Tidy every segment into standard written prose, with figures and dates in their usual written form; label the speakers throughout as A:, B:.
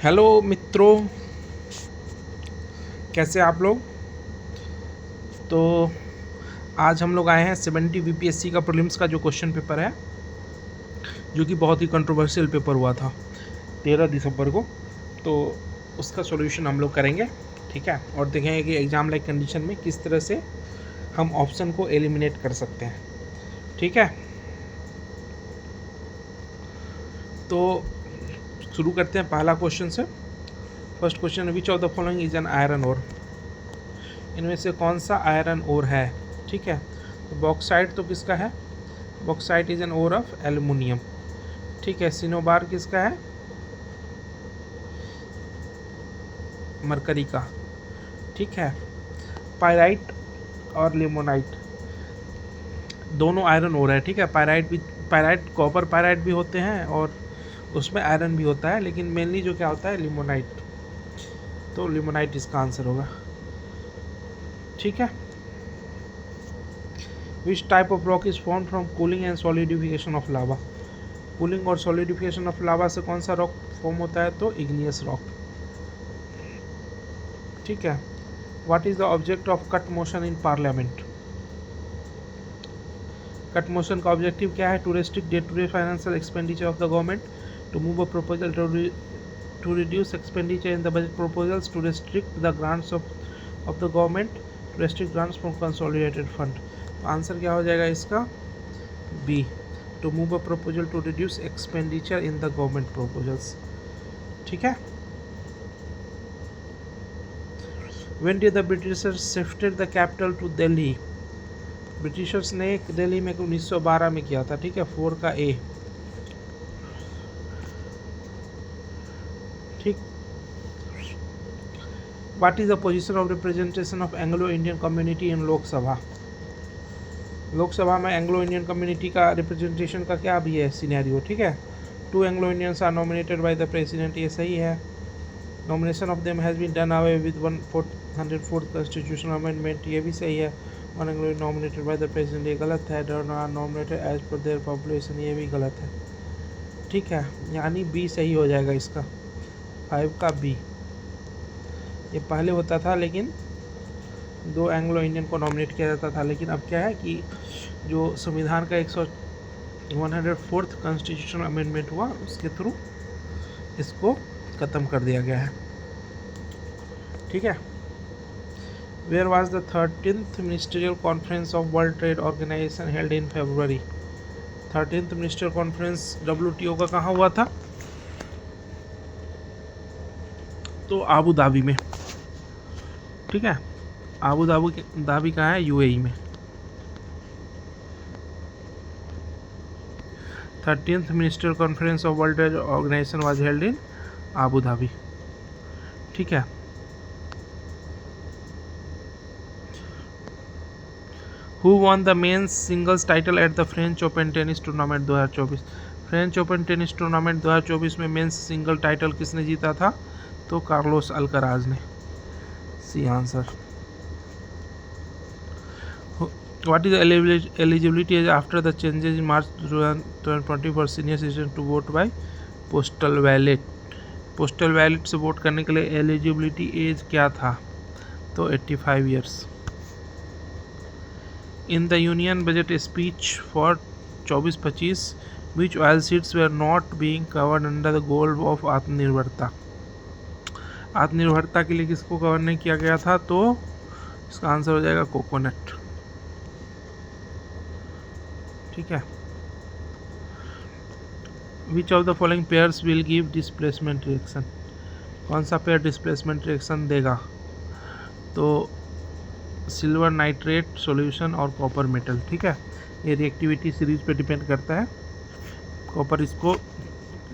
A: Hello मित्रों, कैसे आप लोग। तो आज हम लोग आए हैं 70 बीपीएससी का प्रीलिम्स का जो क्वेश्चन पेपर है, जो कि बहुत ही कंट्रोवर्शियल पेपर हुआ था 13 दिसंबर को। तो उसका सॉल्यूशन हम लोग करेंगे, ठीक है, और देखेंगे कि एग्ज़ाम लाइक कंडीशन में किस तरह से हम ऑप्शन को एलिमिनेट कर सकते हैं, ठीक है। तो शुरू करते हैं पहला क्वेश्चन से। First question, which of the following is an iron ore. इनमें से कौन सा आयरन ओर है, ठीक है। तो बॉक्साइट तो किसका है, bauxite is an ore of aluminium, ठीक है। सिनोबार किसका है, मरकरी का, ठीक है। पायराइट और लिमोनाइट दोनों आयरन ओर है, ठीक है। पायराइट कॉपर पायराइट भी होते हैं और उसमें आयरन भी होता है, लेकिन मेनली जो क्या होता है लिमोनाइट, तो लिमोनाइट इसका आंसर होगा, ठीक है। Which type of rock is form from cooling and solidification of lava. Cooling और सॉलिडिफिकेशन ऑफ लावा से कौन सा रॉक फॉर्म होता है, तो इग्नियस रॉक, ठीक है। What is the object of cut motion in parliament. Cut motion का ऑब्जेक्टिव क्या है, to restrict day to day financial expenditure of the government, to move a proposal to reduce expenditure in the budget proposals, to restrict the grants of the government, to restrict grants from consolidated fund। तो answer क्या हो जाएगा इसका, B, to move a proposal to reduce expenditure in the government proposals, ठीक है। When did the Britishers shifted the capital to Delhi। Britishers ने दिल्ली में 1912 में किया था, ठीक है। 4 का ए, ठीक। What is the position of representation of Anglo-Indian community in Lok Sabha. Lok Sabha में एंग्लो इंडियन कम्युनिटी का रिप्रेजेंटेशन का क्या भी है सिनेरियो, ठीक है। 2 Anglo Indians are nominated by the president, ये सही है। Nomination of them has been done away with 104th constitutional amendment, ये भी सही है। 1 Anglo nominated by the president, ये गलत है। Are nominated as per their population, ये भी गलत है, ठीक है। यानी बी सही हो जाएगा इसका, 5 का बी। ये पहले होता था, लेकिन 2 एंग्लो इंडियन को नॉमिनेट किया जाता था, लेकिन अब क्या है कि जो संविधान का 104th कॉन्स्टिट्यूशनल अमेंडमेंट हुआ, उसके थ्रू इसको ख़त्म कर दिया गया है, ठीक है। Where was the 13th ministerial conference of World Trade Organization held in February. 13th ministerial conference WTO का कहाँ हुआ था, तो आबू धाबी में, ठीक है। आबू धाबी कहाँ है, UAE में। 13th ministerial conference of World Trade Organization was held in Abu Dhabi, ठीक है। Who won the men's singles title at the French Open tennis tournament 2024। French Open tennis tournament 2024 में men's single title किसने जीता था, तो Carlos Alcaraz ने, C answer. What is the eligibility age after the changes in March 2020 for senior citizen to vote by postal ballot। Postal ballot से vote करने के लिए एलिजिबिलिटी एज क्या था, तो 85 years. In the union budget speech for 24-25 which oil seeds were not being covered under the goal of आत्मनिर्भरता। आत्मनिर्भरता के लिए किसको कवर नहीं किया गया था, तो इसका आंसर हो जाएगा कोकोनट, ठीक है। Which of the following pairs will give displacement reaction. कौन सा पेयर डिस्प्लेसमेंट रिएक्शन देगा, तो सिल्वर नाइट्रेट सॉल्यूशन और कॉपर मेटल, ठीक है। ये रिएक्टिविटी सीरीज पे डिपेंड करता है। कॉपर इसको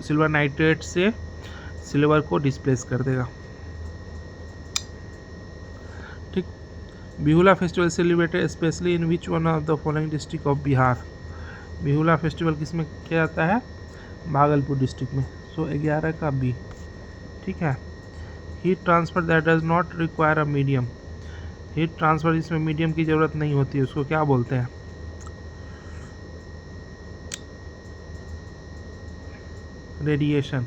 A: सिल्वर नाइट्रेट से सिल्वर को डिस्प्लेस कर देगा, ठीक। Bihula festival celebrated specially in which one of the following district of Bihar. Bihula festival किस में किया जाता है, भागलपुर डिस्ट्रिक्ट में, सो 11 का बी, ठीक है। Heat transfer that does not require a medium. Heat transfer इसमें मीडियम की ज़रूरत नहीं होती है, उसको क्या बोलते हैं, रेडिएशन,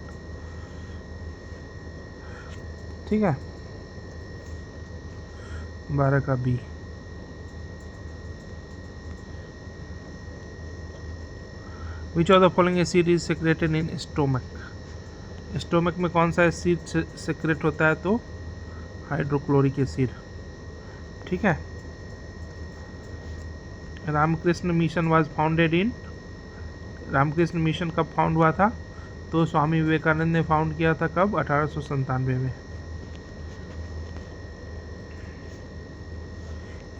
A: ठीक है, 12 का B. Which of the following acid is secreted in stomach? Stomach में कौन सा एसिड सेक्रेट होता है? तो हाइड्रोक्लोरिक एसिड। ठीक है। Ramakrishna mission was founded in, Ramakrishna mission कब फाउंड हुआ था? तो स्वामी विवेकानंद ने फाउंड किया था कब? 1897 में।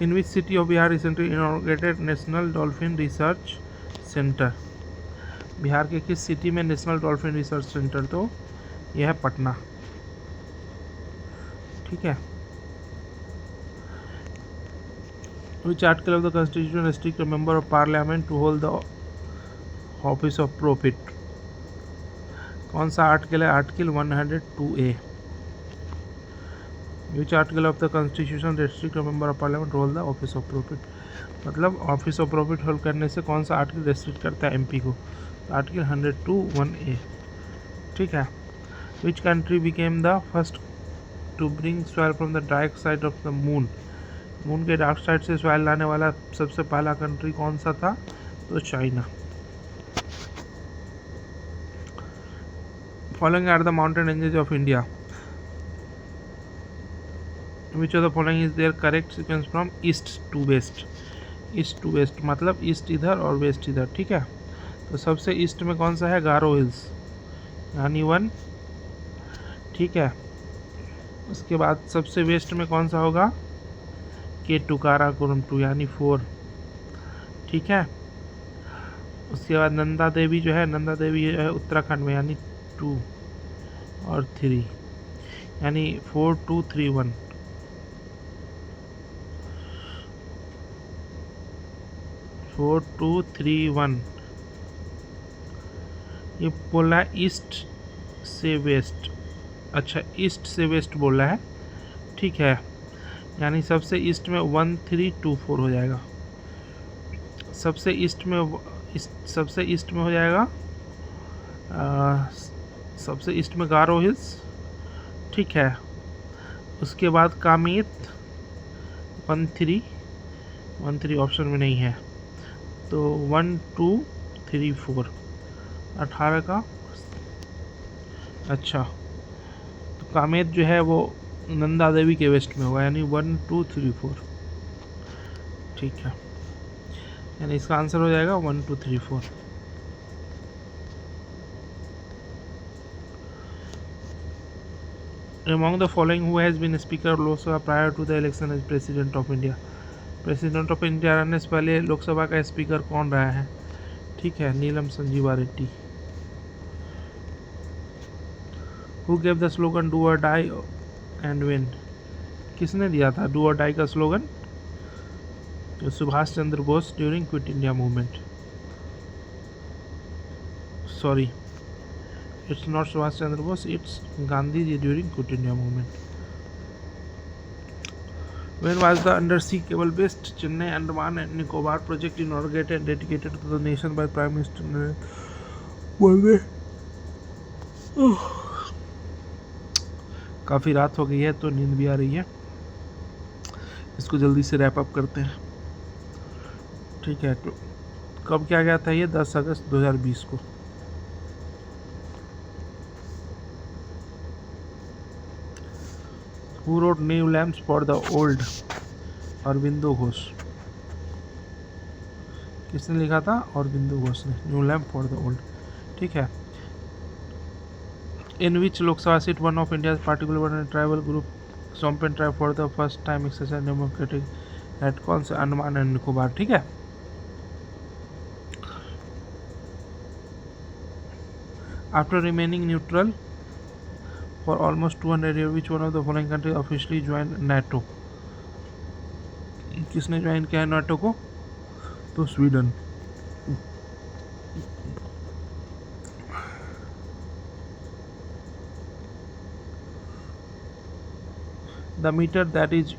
A: In which city of Bihar recently inaugurated national dolphin research centre? Bihar के किस सिटी में नेशनल डॉल्फिन रिसर्च सेंटर? तो यह है पटना। ठीक है। Which article of the Constitution restrict a member of Parliament to hold the office of prophet? कौन सा आर्टिकल है? Article 102A। Which article of the Constitution restrict a member of Parliament to hold the office of prophet? मतलब office of profit hold करने से कौन सा article restrict करता है एमपी को? Article 102(1)A। ठीक है। Which country became the first to bring soil from the dark side of the moon? Moon के डार्क साइड से सॉइल लाने वाला सबसे पहला कंट्री कौन सा था? तो China. Following are the mountain ranges of India. Which of the following is their correct sequence from east to west? East to west मतलब ईस्ट इधर और वेस्ट इधर। ठीक है। तो सबसे ईस्ट में कौन सा है? गारो हिल्स, यानी 1। ठीक है। उसके बाद सबसे वेस्ट में कौन सा होगा? K2 काराकोरम 2 यानी 4। ठीक है। उसके बाद नंदा देवी जो है, नंदा देवी जो है उत्तराखंड में, यानी 2 और 3 यानी 4 2 3 1। ये बोला है ईस्ट से वेस्ट। अच्छा, ईस्ट से वेस्ट बोला है। ठीक है। यानी सबसे ईस्ट में 1 3 2 4 हो जाएगा। सबसे ईस्ट में हो जाएगा सबसे ईस्ट में गारो हिल्स। ठीक है। उसके बाद कामित 1 3 ऑप्शन में नहीं है, तो 1 2 3 4 18 का। अच्छा, तो कामेत जो है वो नंदा देवी के वेस्ट में होगा, यानी 1 2 3 4। ठीक है, यानी इसका आंसर हो जाएगा 1 2 3 4। Among the following, who has been Speaker of Lok Sabha prior to the election as President of India? President of India रहने से पहले लोकसभा का स्पीकर कौन रहा है? ठीक है, Neelam Sanjiva Reddy. Who gave the slogan "Do or die and win"? किसने दिया था डू और डाई का स्लोगन? तो Subhash Chandra Bose during quit India movement. Sorry, it's not Subhash Chandra Bose, it's Gandhi ji during quit India movement. When was the undersea cable-based Chennai Andaman and Nicobar project inaugurated and dedicated to the nation by Prime Minister Narendra Modi? काफ़ी रात हो गई है तो नींद भी आ रही है, इसको जल्दी से रैप अप करते हैं। ठीक है, तो कब क्या गया था ये? 10 अगस्त 2020 को। Who wrote New Lamps for the Old? Aurobindo Ghosh. किसने लिखा था? अरविंदो घोष ने, new lamp for the old. ठीक है। In which Lok Sabha seat one of India particular tribal group Shompen tribe for the first time exercise democratic at कौन से? अंडमान एंड निकोबार। ठीक है। After remaining neutral for almost 200 years, which one of the following countries officially joined NATO? किसने join किया है NATO को? तो Sweden. The meter that is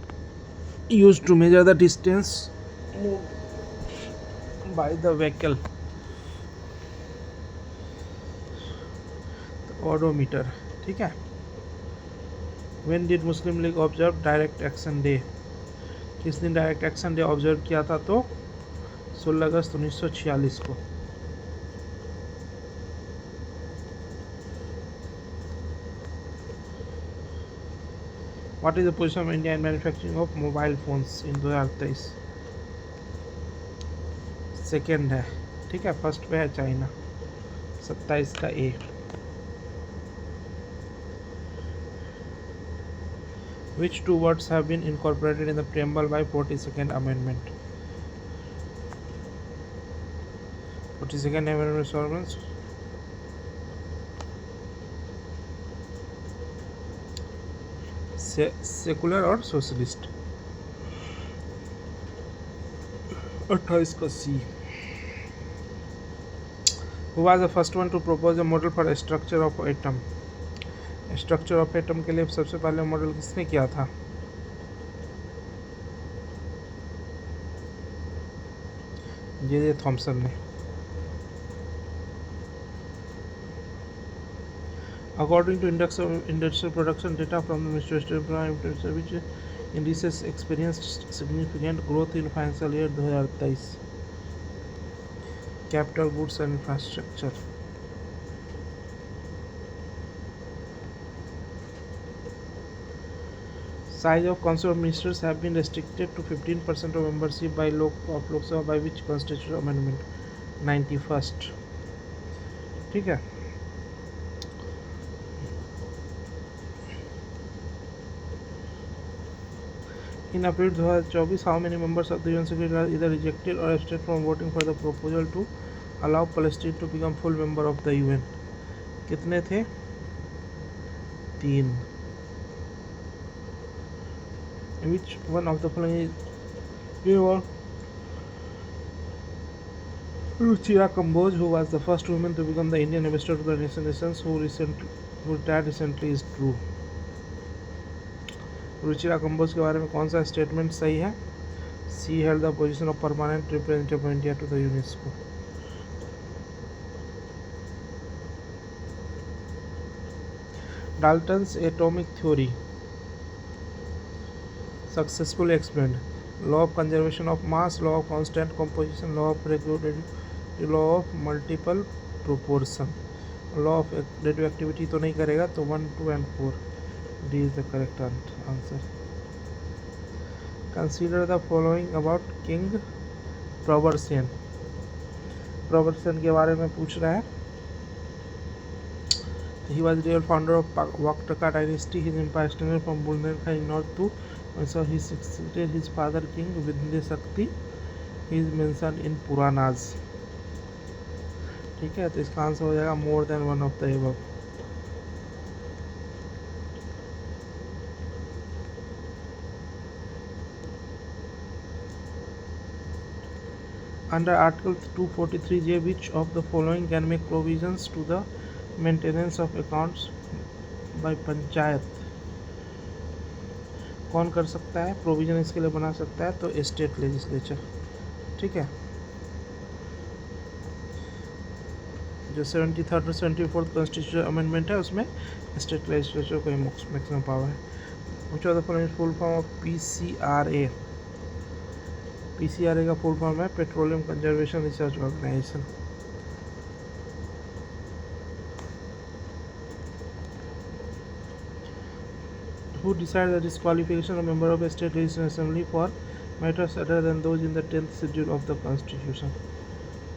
A: used to measure the distance moved by the vehicle, the odometer। ठीक है। When did Muslim league observe direct action day? किस दिन direct action day observe किया था? तो 16 अगस्त 1946 को। What is the position of India in manufacturing of mobile phones in 2023? Second है, ठीक है। फर्स्ट पे है चाइना, 27 का ए। Which two words have been incorporated in the preamble by 42nd Amendment? 42nd Amendment requirements. Secular और socialist. 28 का सी। Who was the first one to propose a model for a structure of atom? Structure of atom के लिए सबसे पहले model किसने किया था? J Thomson ने। According to index of industrial production data from the ministry of employment which indices experienced significant growth in financial year 2023। Capital goods and infrastructure. Size of Council of Ministers have been restricted to 15% of membership by Lok Sabha by which constitutional amendment? 91st। ठीक है। In April 2024, how many members of the UN Security are either rejected or abstained from voting for the proposal to allow Palestine to become full member of the UN? कितने थे? 3। Which one of the following is Ruchira Kamboj, who was the first woman to become the Indian ambassador to the United Nations, who retired recently, is true? Ruchira Kamboj के बारे में कौन सा statement सही है? She held the position of permanent representative of India to the UNESCO. Dalton's atomic theory successfully explained. Law of conservation of mass, law of constant composition, law of regularity, law of multiple proportion, law of radioactivity तो नहीं करेगा, तो 1, 2 and 4 D is the correct answer. Consider the following about King Probersen. Probersen के बारे में पूछ रहा है। He was the real founder of Waktaka dynasty. His empire extended from Bundelkhand north to so he succeeded his father King Vindhya Shakti. He is mentioned in Puranas. ठीक है, तो इसका आंसर हो जाएगा मोर than one of the above. Under Article 243J, which of the following can make provisions to the maintenance of accounts by panchayat? कौन कर सकता है प्रोविजन इसके लिए बना सकता है? तो स्टेट लेजिस्लेचर। ठीक है, जो 73rd और 74th कॉन्स्टिट्यूशन अमेंडमेंट है उसमें स्टेट लेजिस्लेचर को मैक्सिमम पावर है। Which of the following full form of PCRA? PCRA का फुल फॉर्म है petroleum conservation research organisation. Who decided the disqualification of member of a state legislative assembly for matters other than those in the 10th schedule of the constitution?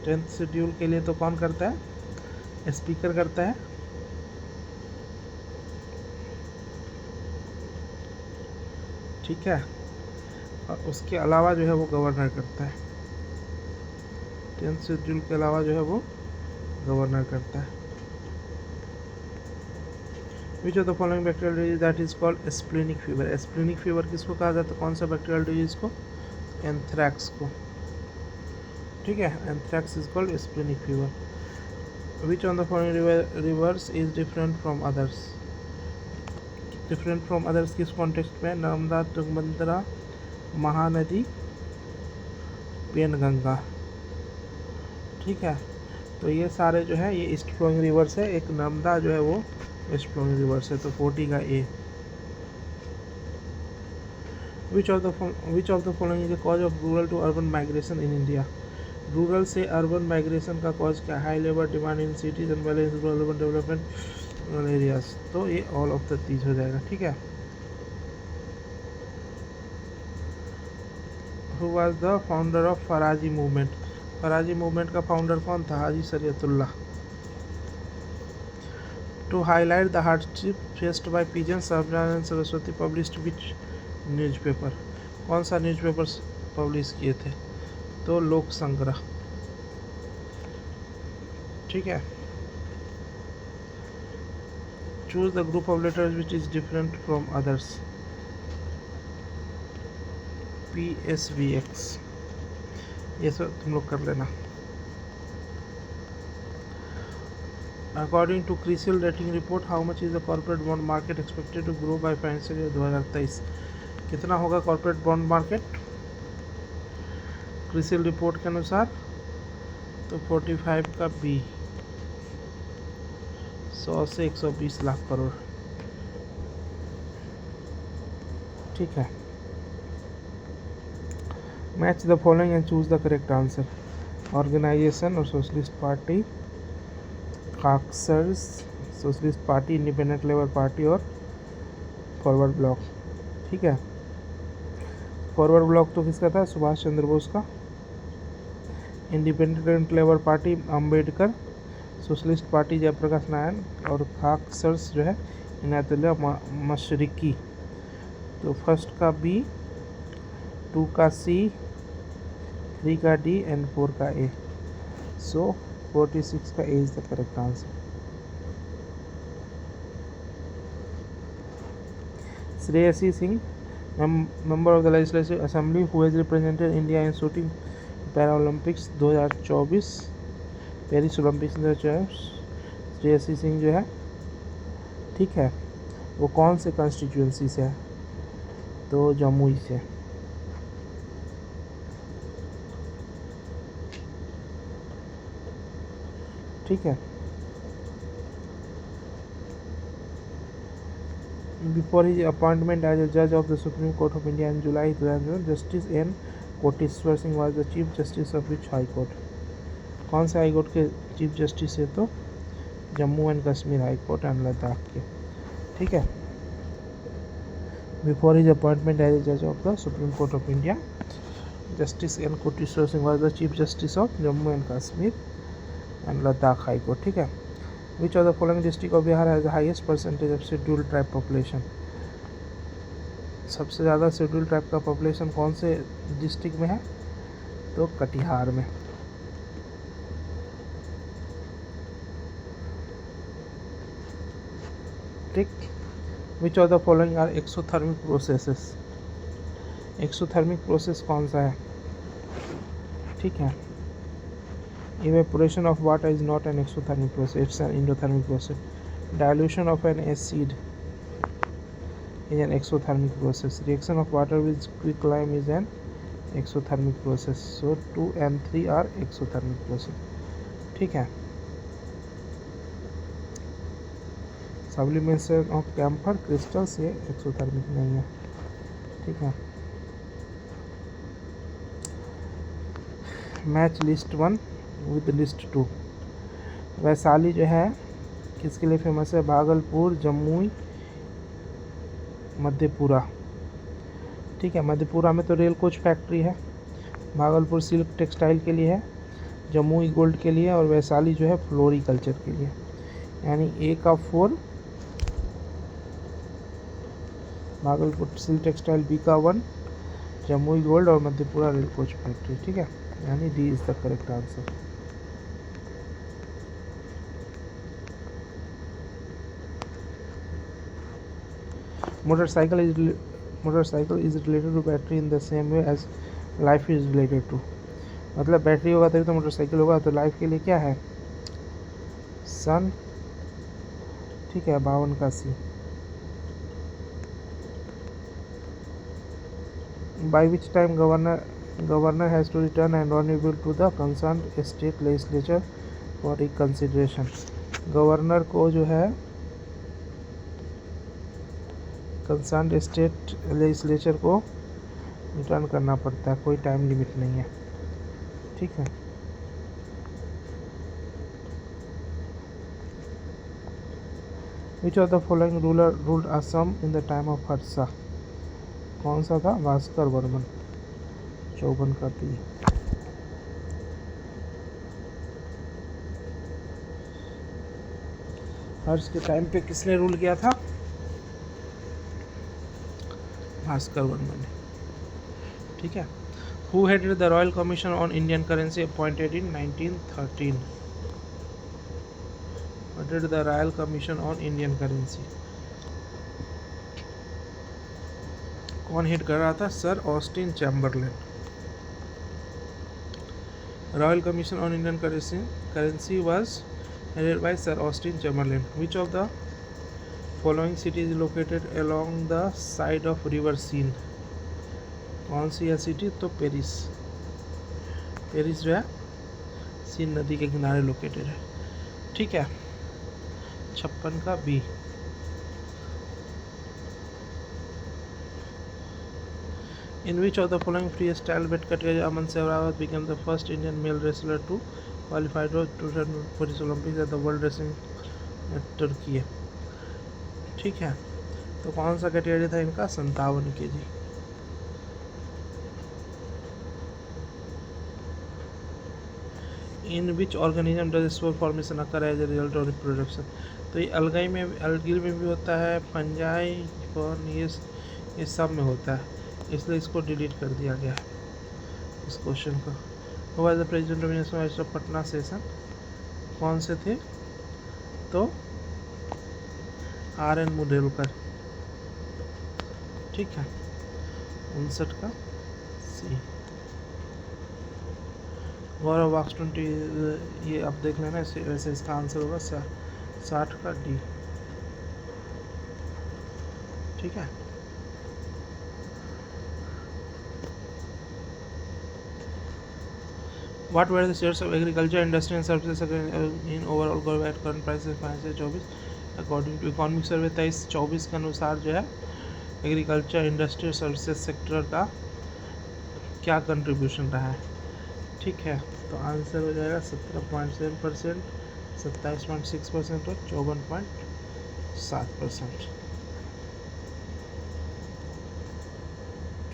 A: 10th schedule के लिए तो कौन करता है? Speaker करता है। ठीक है, और उसके अलावा जो है वो गवर्नर करता है। 10th शेड्यूल के अलावा जो है वो गवर्नर करता है। Which of the following bacterial disease that is called splenic fever? Splenic fever किसको कहा जाता है? कौन सा बैक्टीरियल डिजीज को? एंथ्रैक्स को। ठीक है, anthrax is called splenic fever. Which on the following rivers is different from others? Different from others किस कॉन्टेक्स्ट में? नर्मदा, तुंगभद्रा, महानदी, पेनगंगा। ठीक है, तो ये सारे जो है ये ईस्ट फ्लोइंग रिवर्स है। एक नर्मदा जो है वो वेस्ट फ्लोइंग रिवर्स है, तो 40 का A. Which of the following is the cause of rural to urban migration in India. Rural से अर्बन माइग्रेशन का कॉज क्या? High labour demand in cities and balance rural urban development areas. तो ये all of the Teej हो जाएगा, ठीक है। Who was the founder of Faraizi movement? Faraizi movement का फाउंडर कौन था? Haji Shariatullah. To highlight the hardship faced by peasants, Satyanarayan Saraswati published which newspaper? कौन सा न्यूज़पेपर पब्लिश किए थे? तो लोक संग्रह, ठीक है। Choose the group of letters which is different from others. PSVX, ये सब तुम लोग कर लेना। According to CRISIL rating report, how much is the corporate bond market expected to grow by financial year 2023? कितना होगा corporate bond market CRISIL report के अनुसार? तो 45 का B, 100 से 120 लाख करोड़, ठीक है। Match the following and choose the correct answer. Organisation और सोशलिस्ट पार्टी, काक्सर्स, socialist party, independent labour party और फॉरवर्ड ब्लॉक, ठीक है। फॉरवर्ड ब्लॉक तो किसका था? सुभाष चंद्र बोस का। Independent labour party Ambedkar, socialist party Jayaprakash Narayan और काक्सर्स जो है इनायतुल्लाह मशरिकी। तो फर्स्ट का B, 2 का C, 3 का D एंड 4 का A। सो 46 का A is the correct answer. Shreyasi Singh, member of the Legislative Assembly who has represented India in shooting Paralympics 2024, Paris Olympics 2024। Shreyasi Singh जो है, ठीक है, वो कौन से कॉन्स्टिट्यूंसी से है? तो जमुई से, ठीक है। Before his appointment as a judge of the Supreme Court of India in July 2000, Justice N. Koteshwar Singh was the Chief Justice of which High Court? कौन से हाई कोर्ट के चीफ जस्टिस है? तो Jammu and Kashmir high court and Ladakh के, ठीक है। Before his appointment as a जज of the supreme court of India, justice N. Koteshwar Singh was the Chief Justice of Jammu and Kashmir and Ladakh High Court, ठीक है। Which of the following district of Bihar has the highest percentage of scheduled tribe population? सबसे ज़्यादा schedule tribe का population कौन से district में है? तो कटिहार में, ठीक। Which of the following are exothermic processes? Exothermic process कौन सा है? ठीक है। Evaporation of water is not an exothermic process, it's an endothermic process. Dilution of an acid is an exothermic process. Reaction of water with quicklime is an exothermic process. So 2 and 3 are exothermic process. ठीक है। Sublimation of camphor crystals ये exothermic नहीं है, ठीक है। Match list 1 with list 2। Vaishali जो है किसके लिए फेमस है? भागलपुर, जमुई, मधेपुरा, ठीक है। मधेपुरा में तो रेल कोच फैक्ट्री है, भागलपुर सिल्क टेक्सटाइल के लिए है, जमुई गोल्ड के लिए और वैशाली जो है फ्लोरिकल्चर के लिए। यानी A का 4, भागलपुर सिल्क टेक्सटाइल B का 1, जमुई गोल्ड और मधेपुरा रेल कोच फैक्ट्री, ठीक है। यानी D is the correct answer. Motorcycle is related to battery in the same way as life is related to। मतलब बैटरी होगा तभी तो मोटरसाइकिल होगा, तो लाइफ के लिए क्या है? सन, ठीक है। 52 का C। By which time governor has to return and renewal to the concerned state legislature for reconsideration? Governor को जो है कंसर्न स्टेट लेजिस्लेचर को रिटर्न करना पड़ता है, कोई टाइम लिमिट नहीं है, ठीक है। Which of the following ruler ruled Assam in the time of Harsha? कौन सा था? भास्कर वर्मन, 54 का थी। हर्ष के टाइम पे किसने रूल किया था? भास्कर वर्मन ने, ठीक है। Who headed the royal commission on Indian currency appointed in 1913? Headed the royal commission on Indian currency, कौन हेड कर रहा था? Sir Austin Chamberlain. Royal commission on Indian currency was headed by Sir Austin Chamberlain. Which of the following cities is located along the side of river Seine? कौन सी है city? तो Paris. Paris जो है scene नदी के किनारे located है, ठीक है। 56 का B. In which of the following freestyle weight category Aman Sehrawat became the first Indian male wrestler to qualify for 2026 Olympics at the World Wrestling Turkey? ठीक है, तो कौन सा कैटेगरी था इनका? 57 kg। In which organism does spore formation occur as a result of reproduction? तो ये अलगाई में, अलगिल में भी होता है, फंजाई, फॉर्न, ये सब में होता है, इसलिए इसको डिलीट कर दिया गया है इस क्वेश्चन को। Who was the president of university of Patna session? कौन से थे? तो RN मुडेलकर, ठीक है। 59 का सी। गौरव बॉक्स 20, ये आप देख लेना, वैसे इसका आंसर होगा 60 का डी, ठीक है। What were the shares of agriculture, industry and services in overall growth at current prices financial 24 according to economic survey 23-24 के अनुसार जो है एग्रीकल्चर, इंडस्ट्री और सर्विसेज सेक्टर का क्या कंट्रीब्यूशन रहा है, ठीक है। तो आंसर हो जाएगा 17.7%, 27.6% और 54.7%,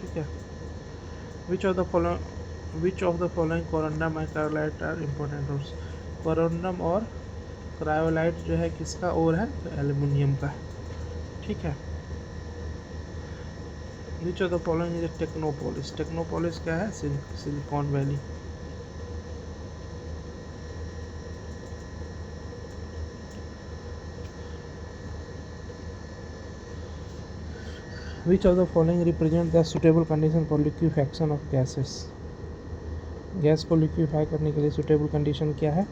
A: ठीक है। Which of the following corundum and cryolite are important ores? corundum और क्रायोलाइट जो है किसका ओर है? तो एल्युमिनियम का, ठीक है। Which of the following is a Technopolis? Technopolis क्या है? Silicon valley. Which of the following represent the suitable condition for liquefaction of gases? Gas को लिक्विफाई करने के लिए सुटेबल कंडीशन क्या है?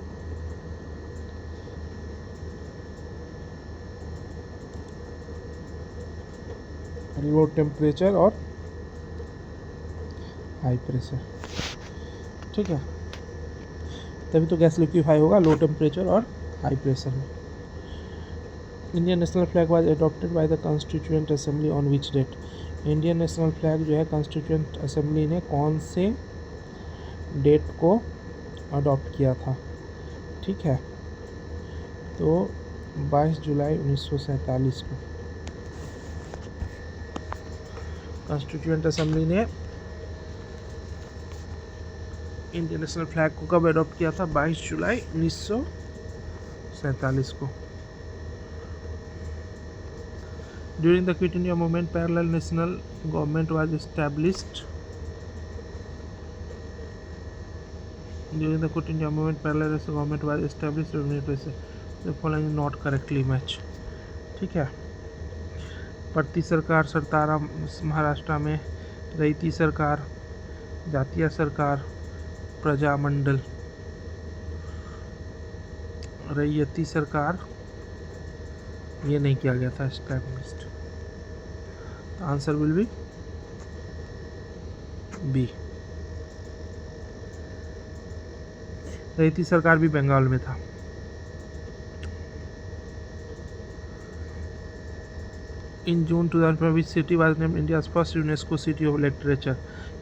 A: लो टेम्परेचर और हाई प्रेशर, ठीक है। तभी तो गैस लिक्विफाई होगा, लो टेम्परेचर और हाई प्रेशर में। Indian national flag was adopted by the constituent assembly on which date? Indian national flag जो है कॉन्स्टिट्यूएंट असेंबली ने कौन से डेट को अडॉप्ट किया था, ठीक है। तो 22 जुलाई 1947 को कॉन्स्टिट्यूएंट असेंबली ने इंडियन नेशनल फ्लैग को कब अडॉप्ट किया था? 22 जुलाई 1947 को। During the quit India movement parallel national government was established. During the Quit India movement, parallel national government was established to eliminate the following not correctly match, ठीक है। पड़ती सरकार, सरतारा महाराष्ट्र में, रईती सरकार, जातीय सरकार, प्रजामंडल, रैयती सरकार, ये नहीं किया गया था established. Answer will be B. रईती सरकार भी बंगाल में था। 18 in June 2005 which city was named India's first UNESCO city of literature?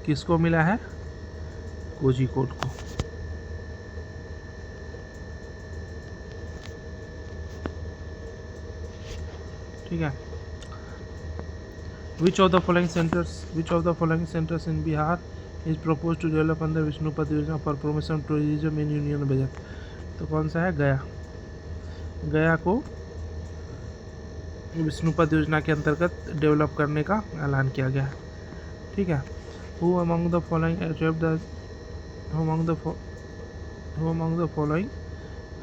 A: किसको मिला है? कोझिकोड को। ठीक है। Which of the following centers in Bihar is proposed to develop under Vishnupad योजना for promotion of tourism in union budget? तो कौन सा है? गया। गया को विष्णुपद योजना के अंतर्गत डेवलप करने का ऐलान किया गया है। ठीक है। Who among the following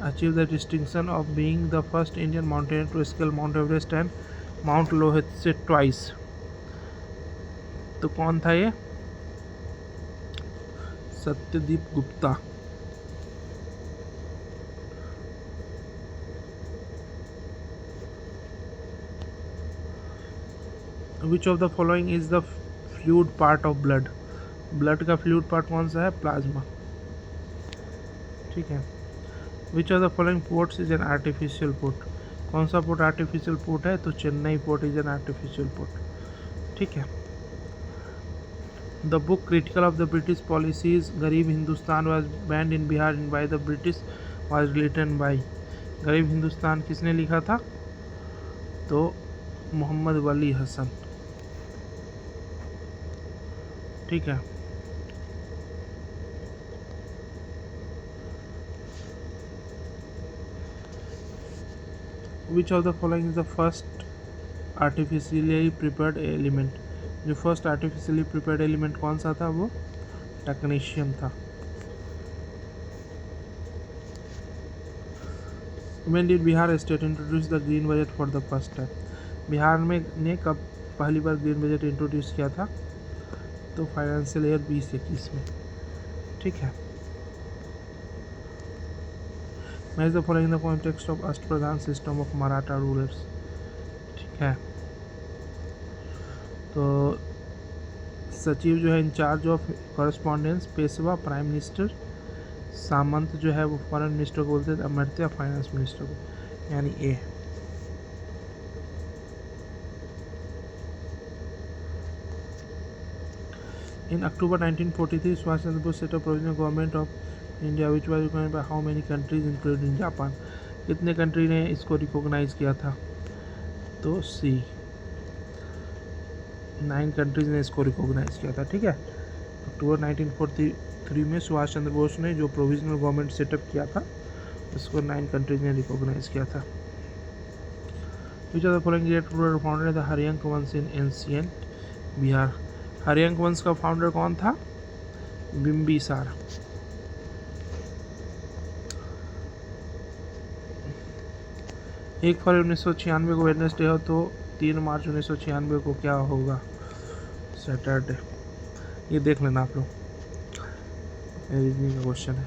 A: achieved the distinction of being the first Indian mountaineer to scale Mount Everest and Mount Lhotse twice? तो कौन था ये? Satyadeep Gupta. Which of the following is the fluid part of blood? Blood का fluid part कौन सा है? Plasma. ठीक है। Which of the following ports is an artificial port? कौन सा पोर्ट आर्टिफिशियल पोर्ट है? तो Chennai port is an artificial port. ठीक है। The book critical of the British policies Garib Hindustan was banned in Bihar in by the British was written by? Garib Hindustan किसने लिखा था? तो मोहम्मद वली हसन। ठीक है। Which of the following is the first artificially prepared element? जो first artificially prepared element कौन सा था? वो टेक्नीशियम था। When did Bihar state introduce the green budget for the first time? Bihar में ने कब पहली बार ग्रीन बजट इंट्रोड्यूस किया था? तो फाइनेंशियल ईयर 2021 में। ठीक है। Match the following the context of Ashtapradhan system of Maratha rulers. ठीक है। तो सचिव जो है in charge of correspondence, Peshwa prime minister, Samant जो है वो फॉरेन मिनिस्टर को बोलते थे, अमर्त्य फाइनेंस मिनिस्टर को, यानी A. In October 1943 Subhash Chandra Bose set up provisional government of India which was recognised by how many countries including Japan? कितने कंट्री ने इसको रिकॉग्नाइज किया था? तो सी 9 कंट्रीज ने इसको रिकॉग्नाइज किया था। ठीक है। अक्टूबर 1943 में सुभाष चंद्र बोस ने जो प्रोविजनल गवर्नमेंट सेटअप किया था उसको 9 कंट्रीज ने रिकॉग्नाइज किया था। Which of the following great ruler founded the Haryanka vansh in ancient Bihar? Haryanka वंश का फाउंडर कौन था? बिम्बिसार। एक फरवरी 1996 को वेडनेसडे हो तो 3 मार्च 1996 को क्या होगा? सैटरडे। ये देख लेना आप लोग, रीजनिंग का क्वेश्चन है।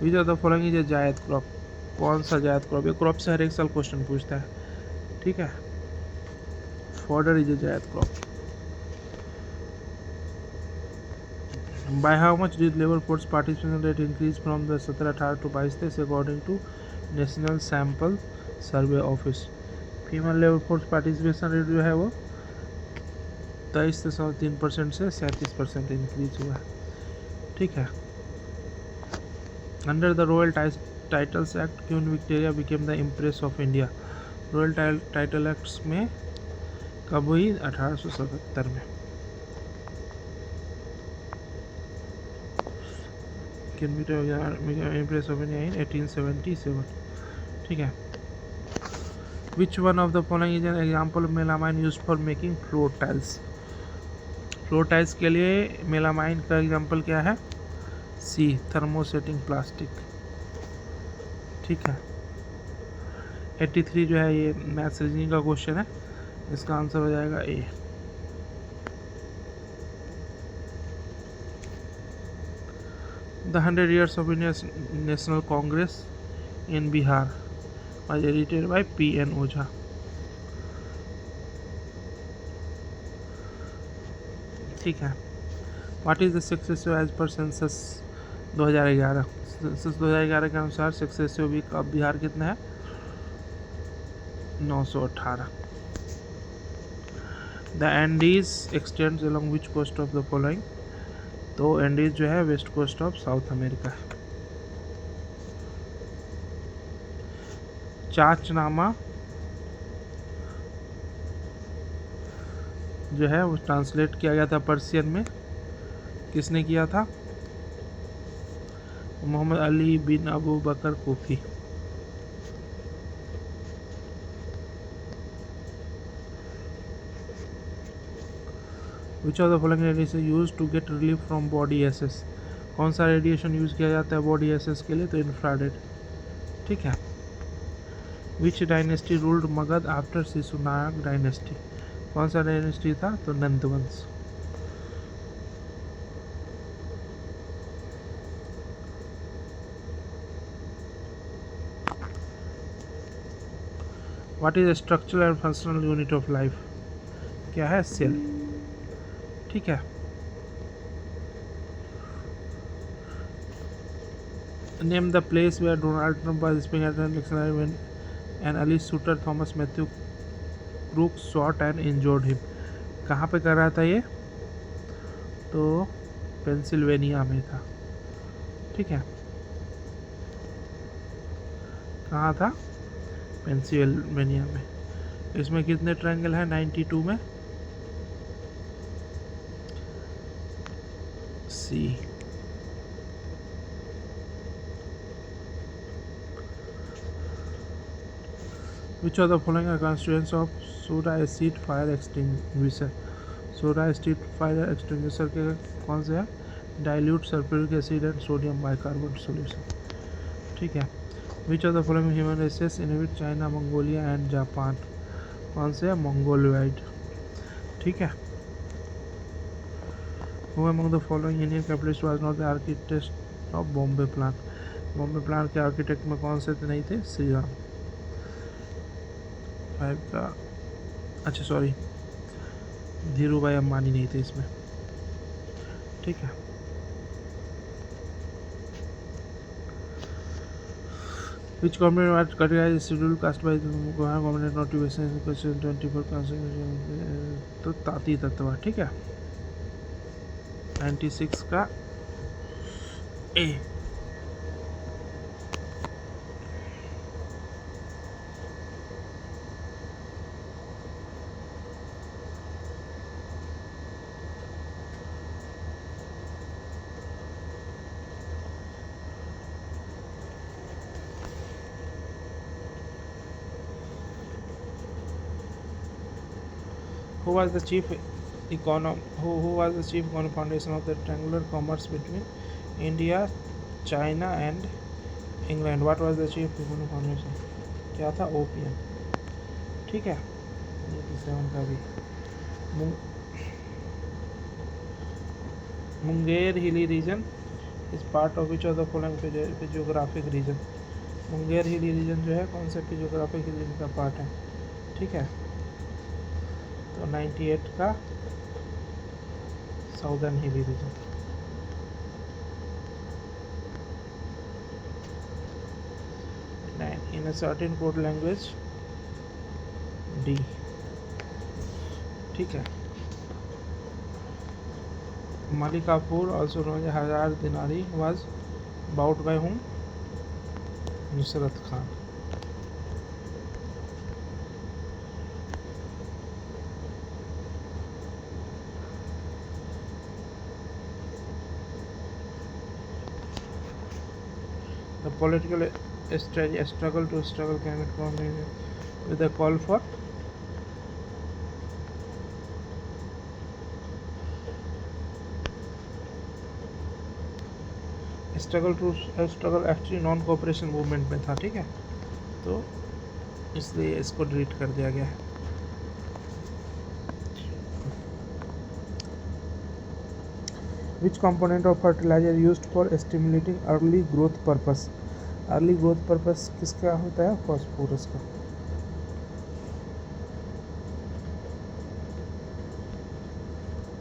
A: Which of the following is a zaid crop? कौन सा जायद क्रॉप? ये क्रॉप से हर एक साल क्वेश्चन पूछता है। ठीक है। Fodder is a zaid crop. By how much did labour force participation rate increase from the 17-18 to 22-23 according to national sample survey office? Female labour force participation rate जो है वो 23.3% से 37% इंक्रीज हुआ है। ठीक है। Under the royal titles act queen Victoria became the impress of India? Royal title acts में कब हुई? 1877 में। Queen Victoria impress of India in 1877। ठीक है। Which one of the following is an example of melamine used for making floor tiles? Floor tiles के लिए melamine का example क्या है? सी थर्मोसेटिंग प्लास्टिक। ठीक है। 83 जो है ये मैथ्स रीजनिंग का क्वेश्चन है, इसका आंसर हो जाएगा A. The 100 years of Indian National Congress in Bihar was edited by P.N. Oza. ठीक है। What is the successive age per census 2011? Census 2011 के अनुसार सक्सेसिव वीक ऑफ बिहार कितना है? 918। The Andes extends along which coast of the following. तो Andes जो है west coast of South America है। चाचनामा जो है वो ट्रांसलेट किया गया था पर्शियन में, किसने किया था? Mohammad Ali bin Abu Bakr Kufi. Which of the following radiation use to get relief from body aches. कौन सा रेडिएशन यूज किया जाता है बॉडी एसेस के लिए? तो इंफ्रारेड। ठीक है। Which dynasty ruled Magadh after Shishunaga dynasty. कौन सा डायनेस्टी था? तो Nandvansh. What is structural and functional unit of life? क्या है? सेल। ठीक है। Name the place where Donald Trump was speaking at an election when an ally shooter Thomas Matthew Crook shot and injured him. कहाँ पे कर रहा था ये? तो पेंसिल्वेनिया में था। ठीक है। कहाँ था? पेंसिल्वेनिया में। इसमें कितने ट्रायंगल हैं? 92 में। सी। Which of the following are constituents of soda acid fire extinguisher? Soda acid fire extinguisher के कौन से हैं? Dilute sulphuric acid and sodium bicarbonate solution. ठीक है। Which of the following human races inhibit China, Mongolia and Japan. कौन से? मंगोलियाइड। ठीक है। Who among the following Indian capitalists was not the architect of Bombay plant? Bombay plant के architect में कौन से नहीं थे? श्री राम। 5 का अच्छा सॉरी धीरू भाई अंबानी नहीं थे इसमें। ठीक है। Which government was categorized scheduled caste by the government notification question 24 तो ताती तत्व। ठीक है। 96 का ए। Who was the chief economic foundation of the triangular commerce between India, China and England? What was the chief economic foundation? क्या था? Opium. ठीक है। 87 का भी Munger hilly region is part of which of the following physiographic region. Munger hilly region जो है कौन से फिजियोग्राफिक रीजन का पार्ट है? ठीक है। तो 98 का southern hilly region. In a certain code language D. ठीक है। Malik Kafur also known as Hazar Dinari was bought by whom? Nusrat Khan. The political struggle can be combined with a call for struggle actually non cooperation movement में था। ठीक है। तो इसलिए इसको delete कर दिया गया है। Which component of fertilizer used for stimulating early growth purpose? Early growth purpose किसका होता है? फॉस्फोरस का।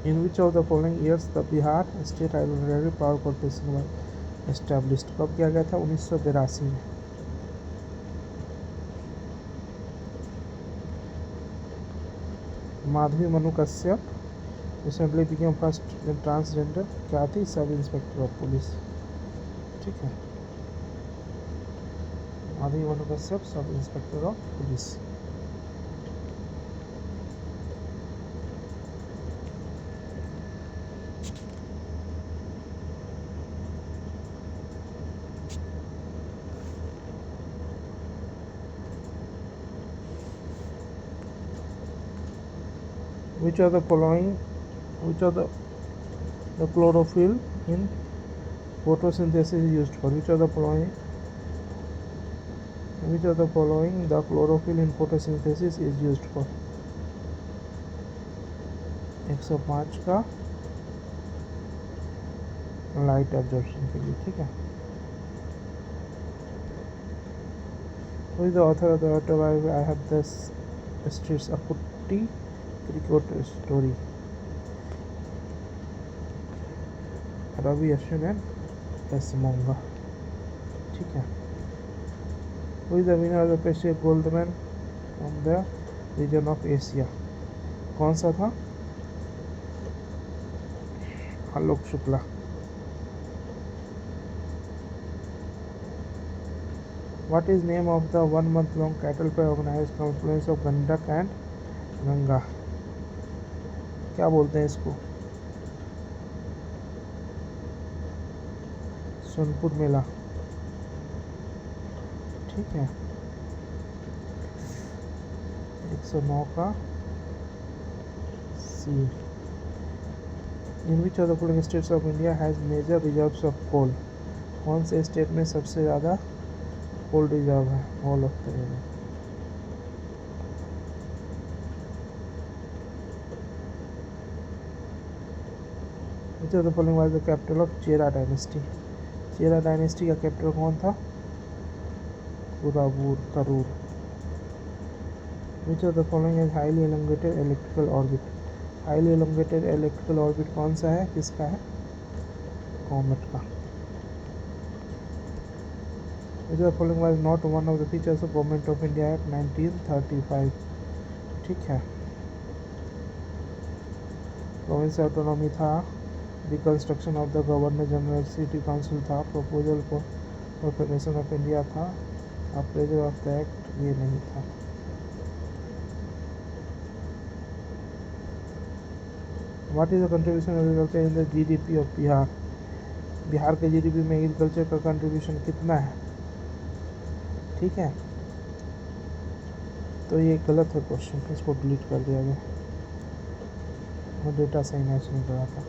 A: In which of the following years the Bihar State Hydroelectric Power Corporation was established? कब किया गया था? 1982 में। Madhavi Manu Kashyap recently became first transgender, क्या थी? Sub inspector of police. ठीक है, Madhavi Manu Kashyap sub inspector of police. Which are the following, which are the chlorophyll in photosynthesis is used for? Which are the following the chlorophyll in photosynthesis is used for? 105 का light absorption के लिए। ठीक है, Who is the author of the autobiography I Have the Streets, a Kutti cricket story? Ravi Ashwin and S Monga. ठीक है, Who is the winner of the Precious Goldman from the region of Asia? कौन सा था? Alok Shukla. What is name of the 1 month long cattle fair organized confluence of Gandak and Ganga? क्या बोलते हैं इसको? सोनपुर मेला। ठीक है, 109 का C. In which of the following states of India has major reserves of coal? कौन से स्टेट में सबसे ज़्यादा कोल रिजर्व है? All of the area. Which of the following was the capital of Chera dynasty? Chera dynasty का capital कौन था? Karur. Which of the following is highly elongated elliptical orbit? Highly elongated elliptical orbit कौन सा है? किसका है? कॉमेट का। Which of the following was not one of the features of Government of India Act 1935? ठीक है, प्रोविंस ऑटोनॉमी था, reconstruction of the governor general, city council था, proposal for federation of India था, अप्रेजल ऑफ द एक्ट ये नहीं था। What is the contribution of agriculture in the GDP of Bihar? Bihar के GDP में एग्रीकल्चर का कंट्रीब्यूशन कितना है? ठीक है, तो ये गलत है क्वेश्चन, इसको डिलीट कर दिया गया, वो डेटा सही मैच नहीं करा था।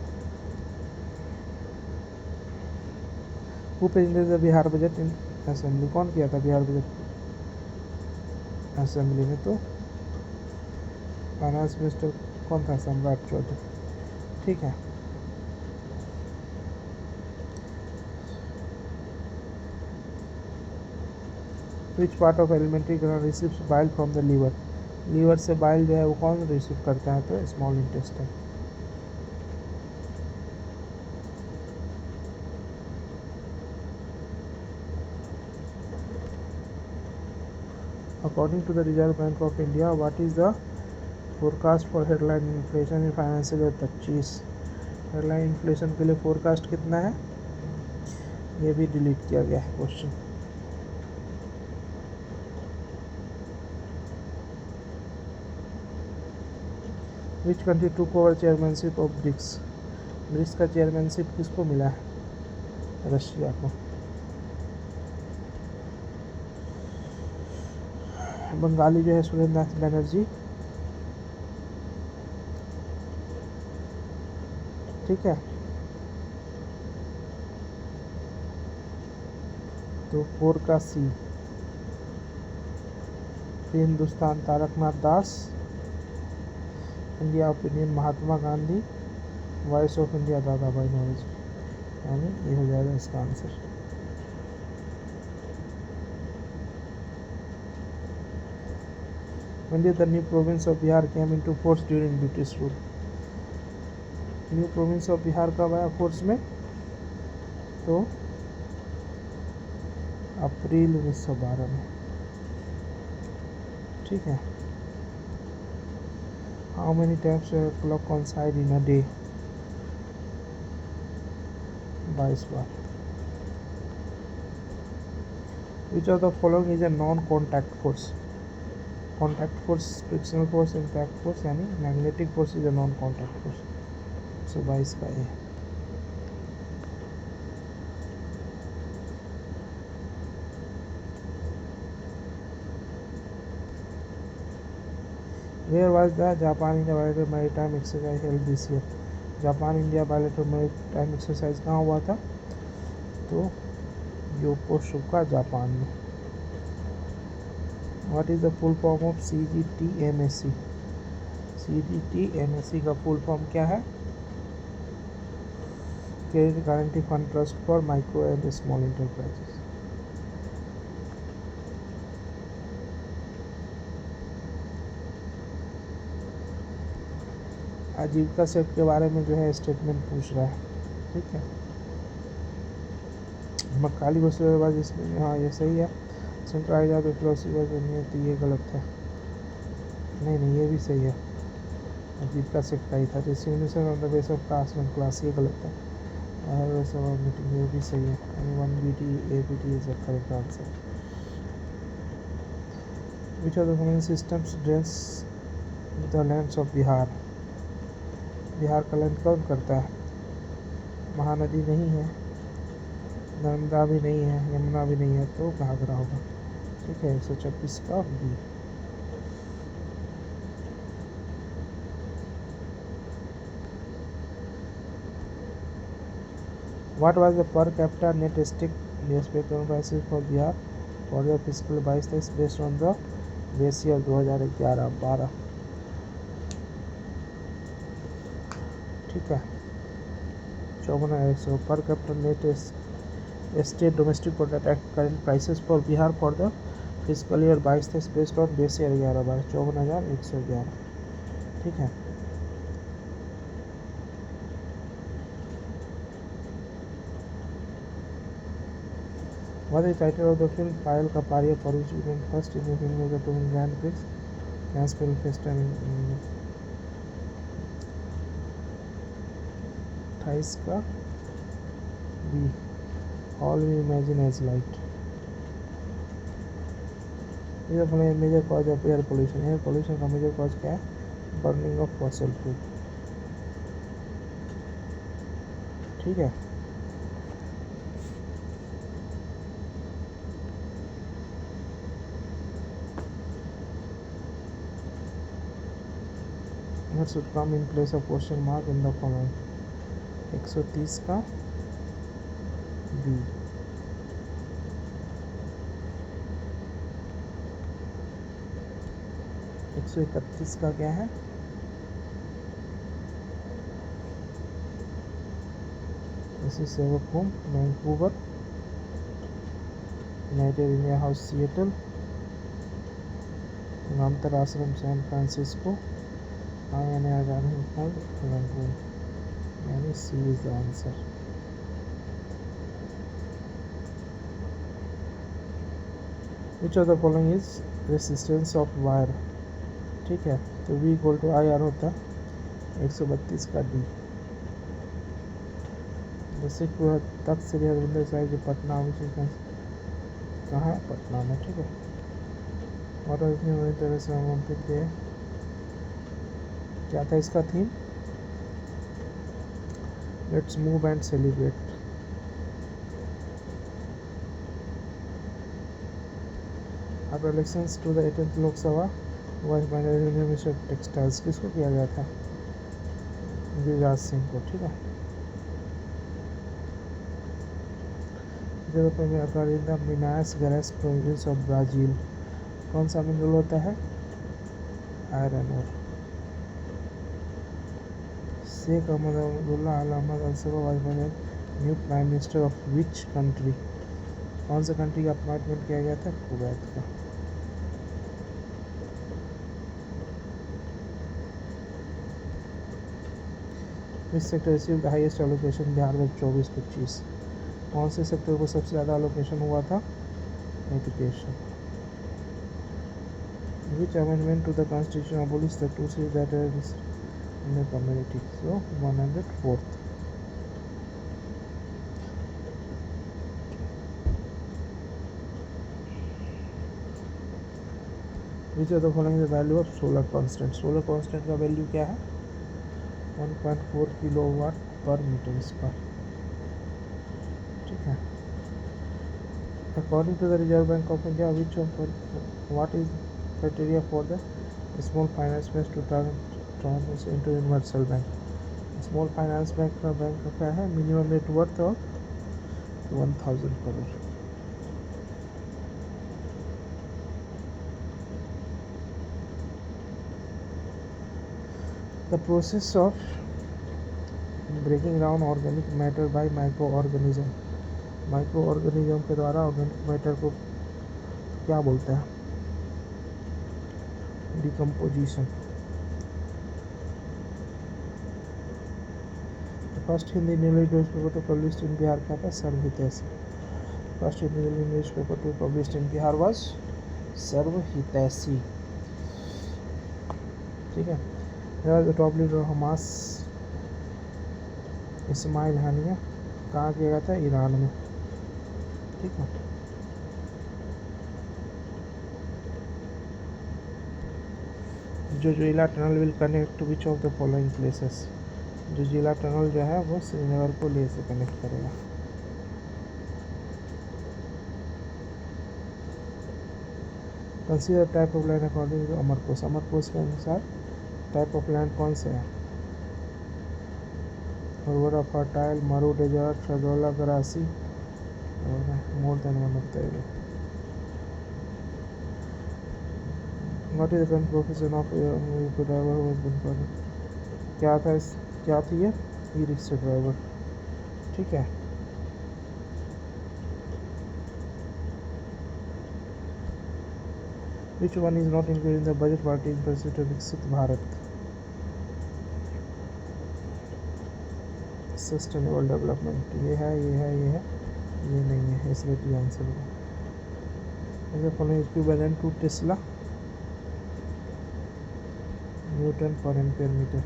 A: Who presented the Bihar budget in assembly? कौन किया था बिहार बजट असेंबली में? तो फाइनेंस मिनिस्टर कौन था? सम्राट चौधरी। ठीक है, which part of alimentary gland receives bile from the liver? Liver से बाइल जो है वो कौन रिसीव करता है? तो small intestine. According to the Reserve Bank of India, what is the forecast for headline inflation in financial year 25? Headline inflation के लिए फोरकास्ट कितना है? ये भी डिलीट किया गया है question. Which country took over chairmanship of BRICS? BRICS का चेयरमैनशिप किसको मिला है? रशिया को। बंगाली जो है सुरेंद्र नाथ बनर्जी। ठीक है, तो 4 का सी। फिर Hindustan Taraknath Das, India of Indian Mahatma Gandhi, voice of India Dadabhai Naoroji, यानी ये हो जाएगा इसका आंसर। When did the new province of Bihar came into force during British rule? New province of Bihar कब आया फोर्स में? तो अप्रैल 1912 में। ठीक है, how many times clock coincide in a day? 22 bar. Which of the following is a non-contact force? Contact force, frictional force, impact force, यानी magnetic force is a non-contact force. So 22 का A. Where was the Japan-India bilateral maritime exercise held this year? Japan-India bilateral maritime exercise कहाँ हुआ था? तो Yokosuka, Japan में. What is the full form of CGTMSC? CGTMSC का full form क्या है? Credit Guarantee Fund Trust for Micro and Small Enterprises. आजीविका set के बारे में जो है स्टेटमेंट पूछ रहा है. ठीक है. मकाली वस्तु के बाद इसमें हाँ ये सही है. सेंटर आ जाए तो फिलोसफी नहीं, ये गलत है. नहीं ये भी सही है. आजीविका सेट का ही था. Discrimination on the base of caste and class, ये गलत है. मीटिंग, ये भी सही है. 1BT APT is the correct answer. Which of the following systems drains the lands of Bihar? Bihar का लैंड कौन करता है? महानदी नहीं है, नर्मदा भी नहीं है, यमुना भी नहीं है, तो घाघरा होगा. ठीक है. 126 का B. What was the per capita net state newspaper prices for Bihar for the fiscal 22 based on the base year 2011-12? ठीक है. 54,100 per capita net state domestic product at current prices for Bihar for the fiscal year 22 based on base year 11-12. 54,111. ठीक है. What is the title of the film Payal Kapadia for which he won first in the film of the Tomin Grand Prix Cannes Film Festival in 28 का B. All we imagine as light. Is the following major cause of air pollution? Air pollution का major cause क्या है? Burning of fossil fuel. ठीक है. What should come in place of question mark in the following? 130 का B. 131 का क्या है? This is Sevakum, Vancouver, United India House, Seattle, Ramtar Ashram, San Francisco. यानी आ जा रहे हैं Vancouver. यानी C is the answer. Which of the following is resistance of wire? ठीक है. तो V इक्वल टू IR होता है 132 का D. तख्त श्री हरमिंदर साहिब जो पटना कहाँ है? पटना में. ठीक है. और इसमें वही तरह से हम फिर क्या था इसका theme? Let's move and celebrate. अब elections to the 18th Lok Sabha vice minister textiles किसको किया गया था? गिरिराज सिंह को. ठीक है. जगह में अकारिंदा मिनास गैस प्रोविंस ऑफ ब्राज़ील कौन सा मिनरल होता है? Iron ore. Sheikh Ahmad Abdullah Al Ahmad Al Sabah was new prime minister of which country? कौन सा कंट्री का अपॉइंटमेंट किया गया था? कुवैत का. Which sector receive the highest allocation Bihar में 24-25? कौन से सेक्टर को सबसे ज़्यादा एलोकेशन हुआ था? Education. Which amendment to the constitution abolished the two seats that are in the community? So 104th. Which of the following is the value of solar constant? Solar constant का value क्या है? 1.4 kilowatt पर metre square. ठीक है. According to the Reserve Bank of India, what is criteria for the small finance bank to turn into universal bank? Small finance bank का क्या है? Minimum net worth of 1000 crore. The process of breaking down organic matter by microorganism. Microorganism के द्वारा organic matter को क्या बोलते हैं? Decomposition. First Hindi newspaper to published in Bihar क्या था? Sarvahitaishi. First Hindi newspaper to published in Bihar was Sarvahitaishi. ठीक है. The top leader Hamas Ismail Haniyeh कहाँ किया गया था? ईरान में. ठीक है. Zojila tunnel will connect which of the following places? Zojila tunnel जो है वो श्रीनगर को लेह से कनेक्ट करेगा. Consider type of land according to Amarkosh. Amarkosh के अनुसार टाइप ऑफ लैंड कौन से है? उर्वरा, फर्टाइल, मरू, डेजर्ट, शजोला, ग्रासी और more than one of the above. What is the current profession of driver who has been called? क्या थी ये? E rickshaw driver. ठीक है. Which one is not included in the budget party in pursuit of विकसित Bharat? Sustainable development. ये है ये नहीं है, इसलिए टी आंसर होगा. ऐसे following equivalent to tesla newton per ampere metre.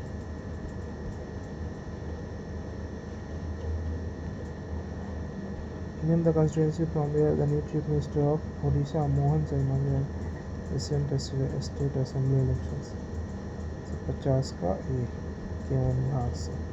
A: Name the constituency from where the new chief minister of Odisha Mohan Chauhan won recent state assembly elections. 50 का ए केवल बिहार से.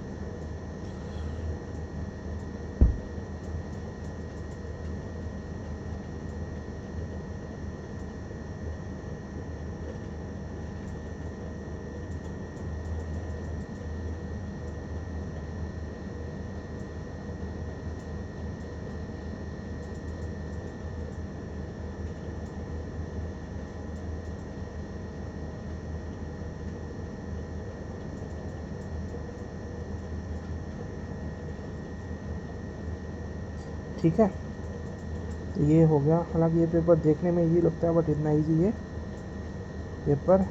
A: ठीक है. तो ये हो गया. हालांकि ये पेपर देखने में इजी लगता है बट इतना इजी ये पेपर